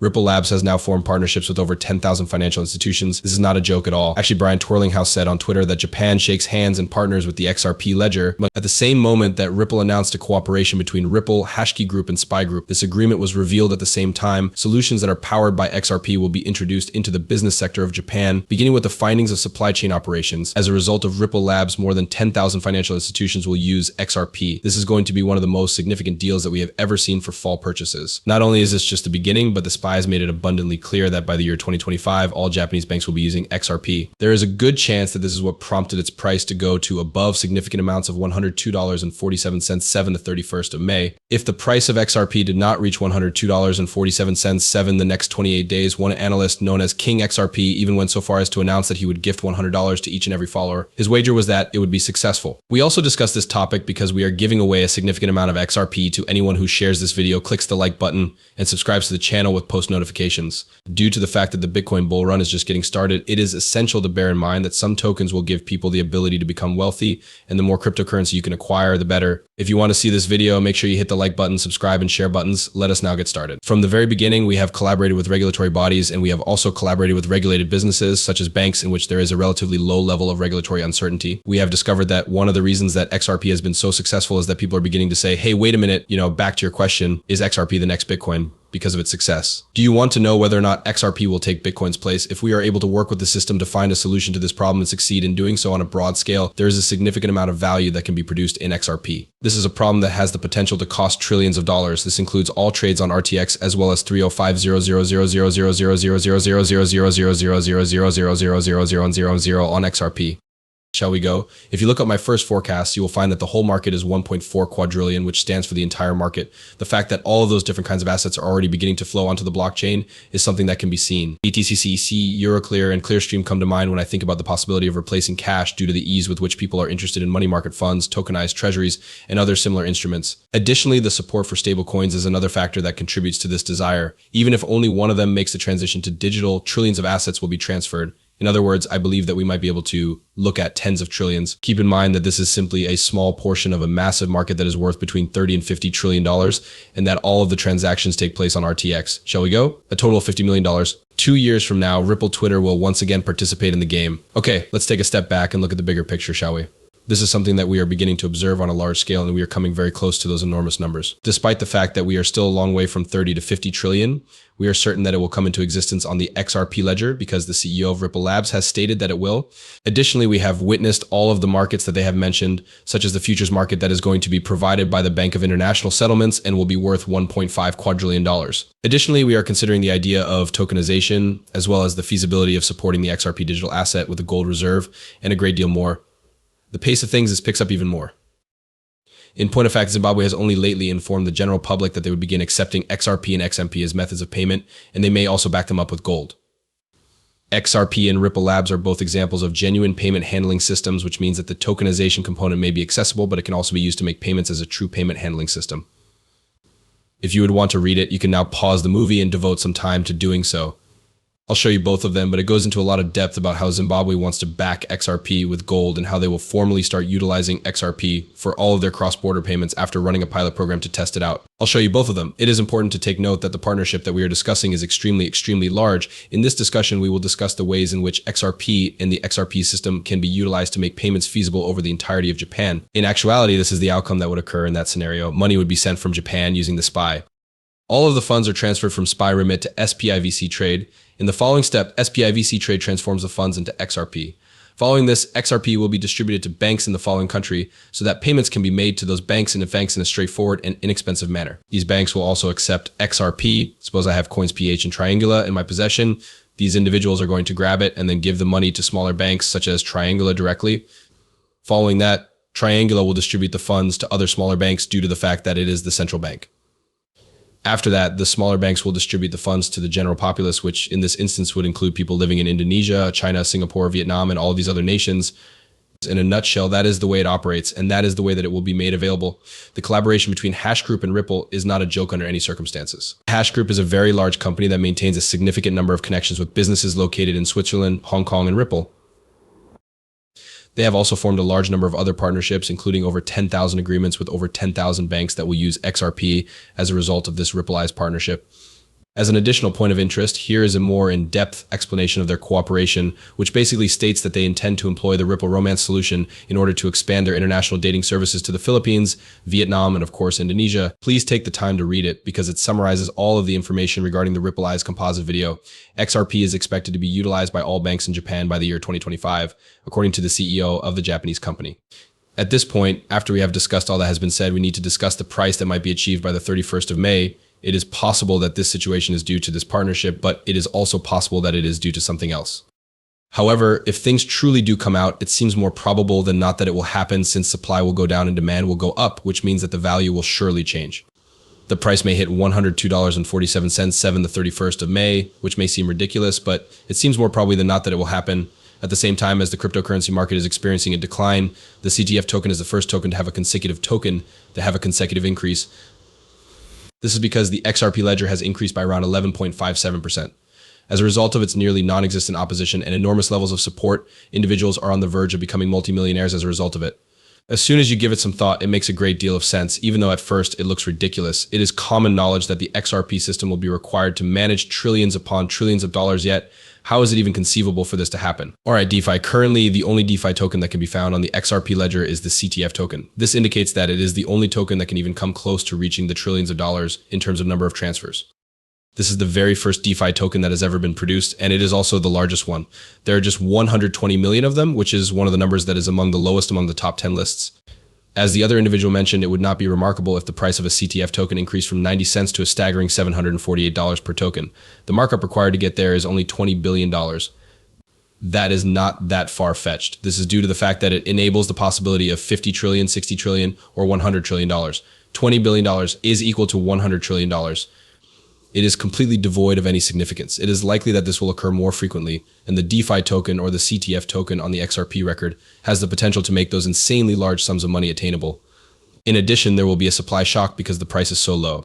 Ripple Labs has now formed partnerships with over 10,000 financial institutions. This is not a joke at all. Actually, Brian Twirlinghouse said on Twitter that Japan shakes hands and partners with the XRP ledger. But at the same moment that Ripple announced a cooperation between Ripple, Hashkey Group, and Spy Group, this agreement was revealed at the same time. Solutions that are powered by XRP will be introduced into the business sector of Japan, beginning with the findings of supply chain operations. As a result of Ripple Labs, more than 10,000 financial institutions will use XRP. This is going to be one of the most significant deals that we have ever seen for fall purchases. Not only is this just the beginning, but the spies made it abundantly clear that by the year 2025, all Japanese banks will be using XRP. There is a good chance that this is what prompted its price to go to above significant amounts of $102.47 7 to 31st of May. If the price of XRP did not reach $102.47 7 the next 28 days, one analyst known as King XRP even went so far as to announce that he would gift $100 to each and every follower. His wager was that it would be successful. We also discussed this topic because we are giving away a significant amount of XRP to anyone who shares this video, clicks the like button, and subscribes to the channel with post notifications. Due to the fact that the Bitcoin bull run is just getting started, it is essential to bear in mind that some tokens will give people the ability to become wealthy, and the more cryptocurrency you can acquire, the better. If you want to see this video, make sure you hit the like button, subscribe, and share buttons. Let us now get started. From the very beginning, we have collaborated with regulatory bodies, and we have also collaborated with regulated businesses, such as banks, in which there is a relatively low level of regulatory uncertainty. We have discovered that one of the reasons that XRP has been so successful is that people are beginning to say, hey, wait a minute, back to your question, is XRP the next Bitcoin? Because of its success. Do you want to know whether or not XRP will take Bitcoin's place? If we are able to work with the system to find a solution to this problem and succeed in doing so on a broad scale, there is a significant amount of value that can be produced in XRP. This is a problem that has the potential to cost trillions of dollars. This includes all trades on RTX as well as 305,000,000,000,000,000,000,000,000,000,000 on XRP. Shall we go? If you look at my first forecast, you will find that the whole market is 1.4 quadrillion, which stands for the entire market. The fact that all of those different kinds of assets are already beginning to flow onto the blockchain is something that can be seen. BTCC, Euroclear, and Clearstream come to mind when I think about the possibility of replacing cash due to the ease with which people are interested in money market funds, tokenized treasuries, and other similar instruments. Additionally, the support for stablecoins is another factor that contributes to this desire. Even if only one of them makes the transition to digital, trillions of assets will be transferred. In other words, I believe that we might be able to look at tens of trillions. Keep in mind that this is simply a small portion of a massive market that is worth between $30 and $50 trillion, and that all of the transactions take place on RTX. Shall we go? A total of $50 million. 2 years from now, Ripple Twitter will once again participate in the game. Okay, let's take a step back and look at the bigger picture, shall we? This is something that we are beginning to observe on a large scale, and we are coming very close to those enormous numbers. Despite the fact that we are still a long way from 30 to 50 trillion, we are certain that it will come into existence on the XRP ledger because the CEO of Ripple Labs has stated that it will. Additionally, we have witnessed all of the markets that they have mentioned, such as the futures market that is going to be provided by the Bank of International Settlements and will be worth $1.5 quadrillion. Additionally, we are considering the idea of tokenization, as well as the feasibility of supporting the XRP digital asset with a gold reserve and a great deal more. The pace of things picks up even more. In point of fact, Zimbabwe has only lately informed the general public that they would begin accepting XRP and XMP as methods of payment, and they may also back them up with gold. XRP and Ripple Labs are both examples of genuine payment handling systems, which means that the tokenization component may be accessible, but it can also be used to make payments as a true payment handling system. If you would want to read it, you can now pause the movie and devote some time to doing so. I'll show you both of them, but it goes into a lot of depth about how Zimbabwe wants to back XRP with gold and how they will formally start utilizing XRP for all of their cross-border payments after running a pilot program to test it out. I'll show you both of them. It is important to take note that the partnership that we are discussing is extremely large. In this discussion, we will discuss the ways in which XRP and the XRP system can be utilized to make payments feasible over the entirety of Japan. In actuality, this is the outcome that would occur in that scenario. Money would be sent from Japan using the SPY. All of the funds are transferred from SPY remit to SPIVC trade. In the following step, SPIVC trade transforms the funds into XRP. Following this, XRP will be distributed to banks in the following country so that payments can be made to those banks in a straightforward and inexpensive manner. These banks will also accept XRP. Suppose I have coins PH and Triangula in my possession. These individuals are going to grab it and then give the money to smaller banks such as Triangula directly. Following that, Triangula will distribute the funds to other smaller banks due to the fact that it is the central bank. After that, the smaller banks will distribute the funds to the general populace, which in this instance would include people living in Indonesia, China, Singapore, Vietnam, and all these other nations. In a nutshell, that is the way it operates, and that is the way that it will be made available. The collaboration between Hash Group and Ripple is not a joke under any circumstances. Hash Group is a very large company that maintains a significant number of connections with businesses located in Switzerland, Hong Kong, and Ripple. They have also formed a large number of other partnerships, including over 10,000 agreements with over 10,000 banks that will use XRP as a result of this Rippleized partnership. As an additional point of interest, here is a more in-depth explanation of their cooperation, which basically states that they intend to employ the Ripple Romance solution in order to expand their international dating services to the Philippines, Vietnam, and of course Indonesia. Please take the time to read it because it summarizes all of the information regarding the Ripple Eyes composite video. XRP is expected to be utilized by all banks in Japan by the year 2025, according to the CEO of the Japanese company. At this point, after we have discussed all that has been said, we need to discuss the price that might be achieved by the 31st of May. It is possible that this situation is due to this partnership, but it is also possible that it is due to something else. However, if things truly do come out, it seems more probable than not that it will happen since supply will go down and demand will go up, which means that the value will surely change. The price may hit $102.47 the 31st of May, which may seem ridiculous, but it seems more probably than not that it will happen. At the same time as the cryptocurrency market is experiencing a decline, the CTF token is the first token to have a consecutive increase. This is because the XRP ledger has increased by around 11.57%. As a result of its nearly non-existent opposition and enormous levels of support, individuals are on the verge of becoming multimillionaires as a result of it. As soon as you give it some thought, it makes a great deal of sense, even though at first it looks ridiculous. It is common knowledge that the XRP system will be required to manage trillions upon trillions of dollars, yet how is it even conceivable for this to happen? Alright, DeFi. Currently, the only DeFi token that can be found on the XRP ledger is the CTF token. This indicates that it is the only token that can even come close to reaching the trillions of dollars in terms of number of transfers. This is the very first DeFi token that has ever been produced, and it is also the largest one. There are just 120 million of them, which is one of the numbers that is among the lowest among the top 10 lists. As the other individual mentioned, it would not be remarkable if the price of a CTF token increased from 90 cents to a staggering $748 per token. The markup required to get there is only $20 billion. That is not that far-fetched. This is due to the fact that it enables the possibility of 50 trillion, 60 trillion, or $100 trillion. $20 billion is equal to $100 trillion. It is completely devoid of any significance. It is likely that this will occur more frequently, and the DeFi token or the CTF token on the XRP record has the potential to make those insanely large sums of money attainable. In addition, there will be a supply shock because the price is so low.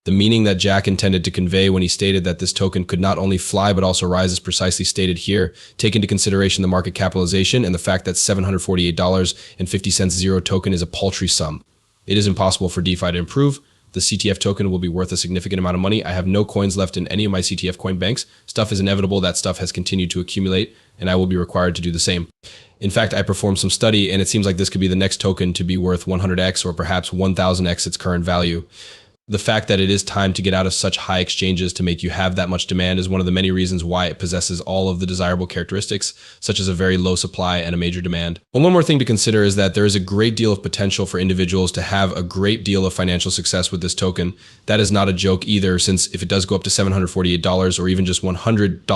The meaning that Jack intended to convey when he stated that this token could not only fly but also rise is precisely stated here. Take into consideration the market capitalization and the fact that $748.50 zero token is a paltry sum. It is impossible for DeFi to improve. The CTF token will be worth a significant amount of money. I have no coins left in any of my CTF coin banks. Stuff is inevitable. That stuff has continued to accumulate, and I will be required to do the same. In fact, I performed some study, and it seems like this could be the next token to be worth 100x or perhaps 1000x its current value. The fact that it is time to get out of such high exchanges to make you have that much demand is one of the many reasons why it possesses all of the desirable characteristics, such as a very low supply and a major demand. Well, one more thing to consider is that there is a great deal of potential for individuals to have a great deal of financial success with this token. That is not a joke either, since if it does go up to $748 or even just $100